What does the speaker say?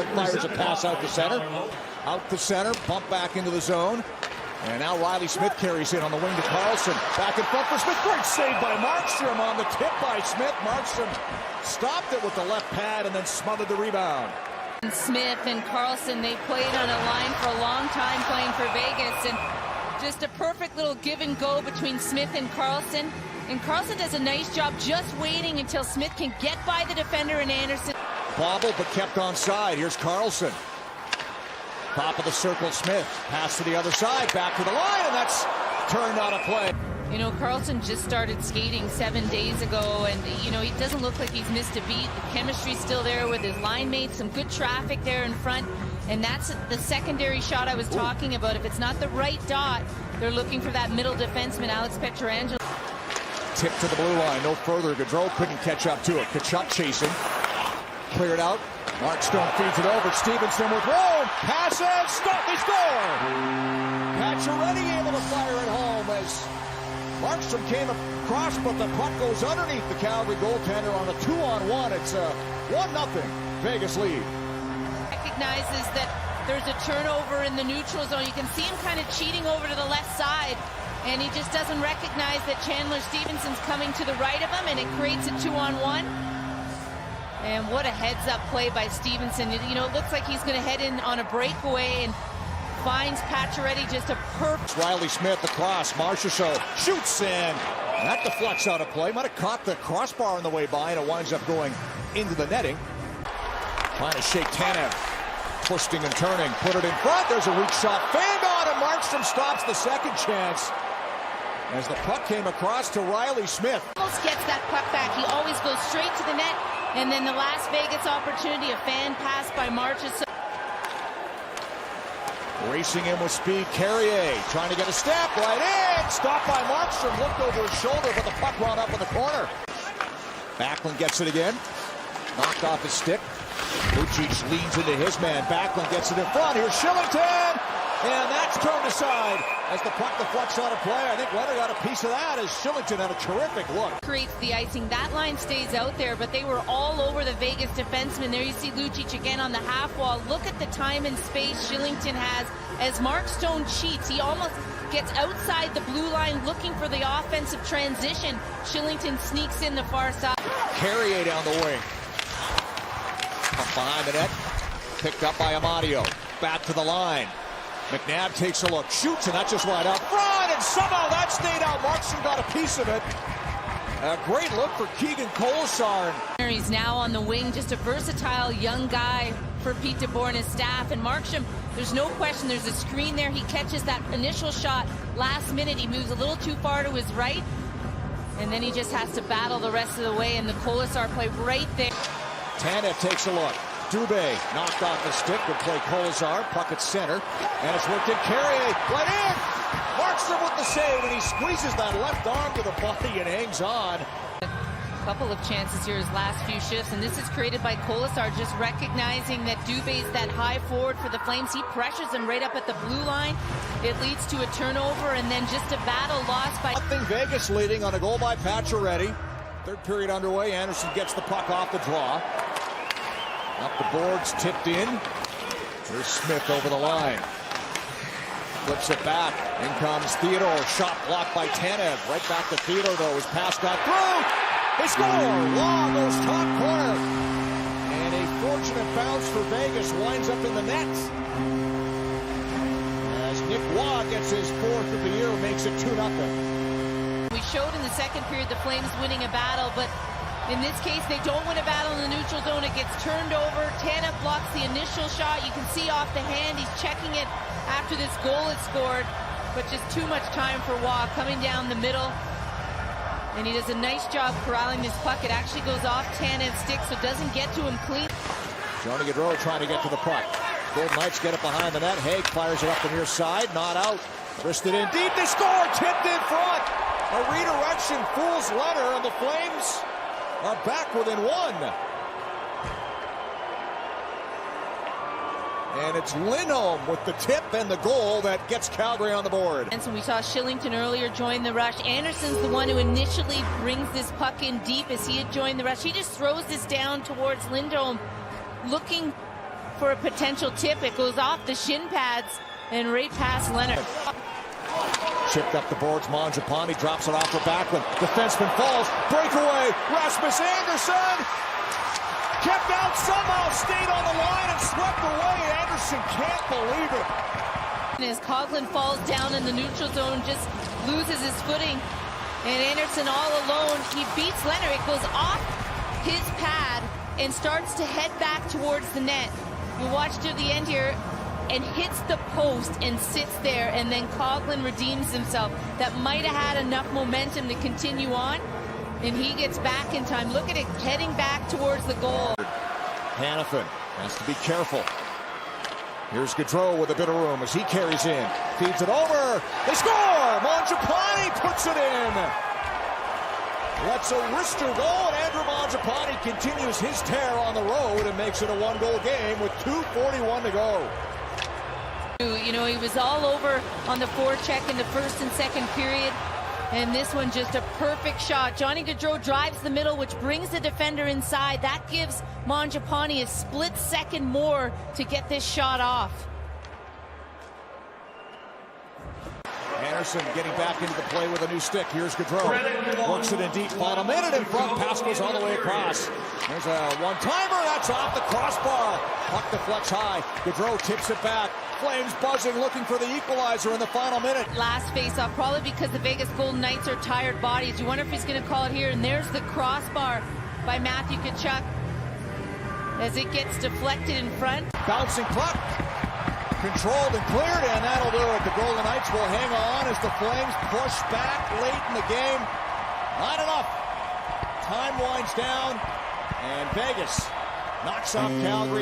Franklin fires a pass out to center. Out to center, bump back into the zone. And now Riley Smith carries in on the wing to Carlson. Back in front for Smith. Great save by Markstrom on the tip by Smith. Markstrom stopped it with the left pad and then smothered the rebound. Smith and Carlson, they played on a line for a long time playing for Vegas. And just a perfect little give and go between Smith and Carlson. And Carlson does a nice job just waiting until Smith can get by the defender and Anderson. Bobble but kept onside. Here's Carlson. Top of the circle, Smith. Pass to the other side, back to the line, and that's turned out of play. You know, Carlson just started skating 7 days ago, and, you know, he doesn't look like he's missed a beat. The chemistry's still there with his line mates, some good traffic there in front, and that's the secondary shot I was talking about. If it's not the right dot, they're looking for that middle defenseman, Alex Pietrangelo. Tip to the blue line, no further. Gaudreau couldn't catch up to it. Kachuk chasing. Cleared out. Markstrom feeds it over. Stevenson with room. Passes. Stop. They score. Pacioretty able to fire it home as Markstrom came across, but the puck goes underneath the Calgary goaltender on a 2-on-1. It's a 1-0 Vegas lead. Recognizes that there's a turnover in the neutral zone. You can see him kind of cheating over to the left side, and he just doesn't recognize that Chandler Stevenson's coming to the right of him, and it creates a 2-on-1. And what a heads-up play by Stevenson. You know, it looks like he's going to head in on a breakaway and finds Pacioretty just a perfect. Riley Smith across. Marchessault shoots in. That deflects out of play. Might have caught the crossbar on the way by, and it winds up going into the netting. Trying to shake Tanev. Twisting and turning. Put it in front. There's a weak shot. Fanned on, and Markstrom stops the second chance as the puck came across to Riley Smith. Almost gets that puck back. He always goes straight to the net. And then the Las Vegas opportunity, a fan pass by Marchessault. Racing in with speed, Carrier trying to get a step right in. Stopped by Markstrom, looked over his shoulder, but the puck wound up in the corner. Backlund gets it again. Knocked off his stick. Lucic leans into his man. Backlund gets it in front. Here's Shillington. And that's turned aside as the puck deflects out of play. I think Weather got a piece of that as Shillington had a terrific look. Creates the icing. That line stays out there, but they were all over the Vegas defenseman. There you see Lucic again on the half wall. Look at the time and space Shillington has as Mark Stone cheats. He almost gets outside the blue line looking for the offensive transition. Shillington sneaks in the far side. Carrier down the wing. Up behind the net. Picked up by Amadio. Back to the line. McNabb takes a look, shoots, and that just went out front, and somehow that stayed out. Markstrom got a piece of it. A great look for Keegan Kolesar. He's now on the wing, just a versatile young guy for Pete DeBoer and his staff. And Markstrom, there's no question, there's a screen there. He catches that initial shot last minute. He moves a little too far to his right, and then he just has to battle the rest of the way, and the Kolesar play right there. Tanev takes a look. Dubé knocked off the stick, would play Kolesar, puck at center, and it's worked in. Carrier, right in! Markstrom with the save, and he squeezes that left arm to the body and hangs on. A couple of chances here his last few shifts, and this is created by Kolesar just recognizing that Dubé's that high forward for the Flames. He pressures him right up at the blue line. It leads to a turnover, and then just a battle lost by... Vegas leading on a goal by Pacioretty. Third period underway. Anderson gets the puck off the draw. Up the boards, tipped in. Here's Smith over the line. Flips it back. In comes Theodore. Shot blocked by Tanev. Right back to Theodore, though. His pass got through. They score! Long goes top corner. And a fortunate bounce for Vegas winds up in the net. As Nick Waugh gets his fourth of the year, makes it 2-0. We showed in the second period the Flames winning a battle, but in this case, they don't win a battle in the neutral zone. It gets turned over. Tanev blocks the initial shot. You can see off the hand. He's checking it after this goal is scored, but just too much time for Waugh coming down the middle. And he does a nice job corralling this puck. It actually goes off Tanev's stick, so it doesn't get to him clean. Johnny Gaudreau trying to get to the puck. Golden Knights get it behind the net. Haig fires it up the near side. Not out. Wristed in deep. They score. Tipped in front. A redirection. Fool's letter, and the Flames are back within one. And it's Lindholm with the tip and the goal that gets Calgary on the board. And so we saw Shillington earlier join the rush. Anderson's the one who initially brings this puck in deep as he had joined the rush. He just throws this down towards Lindholm, looking for a potential tip. It goes off the shin pads and right past Leonard. Chipped up the boards. Mangiapane drops it off for Backlund. Defenseman falls. Breakaway. Rasmus Andersson kept out somehow, stayed on the line and swept away. Andersson can't believe it. As Coghlan falls down in the neutral zone, just loses his footing. And Andersson all alone. He beats Leonard. It goes off his pad and starts to head back towards the net. You watch to the end here and hits the post and sits there, and then Coghlan redeems himself. That might have had enough momentum to continue on, and he gets back in time. Look at it heading back towards the goal. Hanifin has to be careful. Here's Gaudreau with a bit of room as he carries in. Feeds it over. They score! Mangiapane puts it in. That's a wrister goal, and Andrew Mangiapane continues his tear on the road and makes it a one-goal game with 2:41 to go. You know, he was all over on the forecheck in the first and second period. And this one just a perfect shot. Johnny Gaudreau drives the middle, which brings the defender inside. That gives Mangiapane a split second more to get this shot off. Andersson getting back into the play with a new stick. Here's Gaudreau. Works it in deep. Final minute in front. Pass goes all the way across. There's a one-timer. That's off the crossbar. Puck deflects high. Gaudreau tips it back. Flames buzzing, looking for the equalizer in the final minute. Last face-off, probably because the Vegas Golden Knights are tired bodies. You wonder if he's going to call it here. And there's the crossbar by Matthew Tkachuk as it gets deflected in front. Bouncing puck. Controlled and cleared, and that'll do it. The Golden Knights will hang on as the Flames push back late in the game. Not enough. Time winds down, and Vegas knocks off Calgary.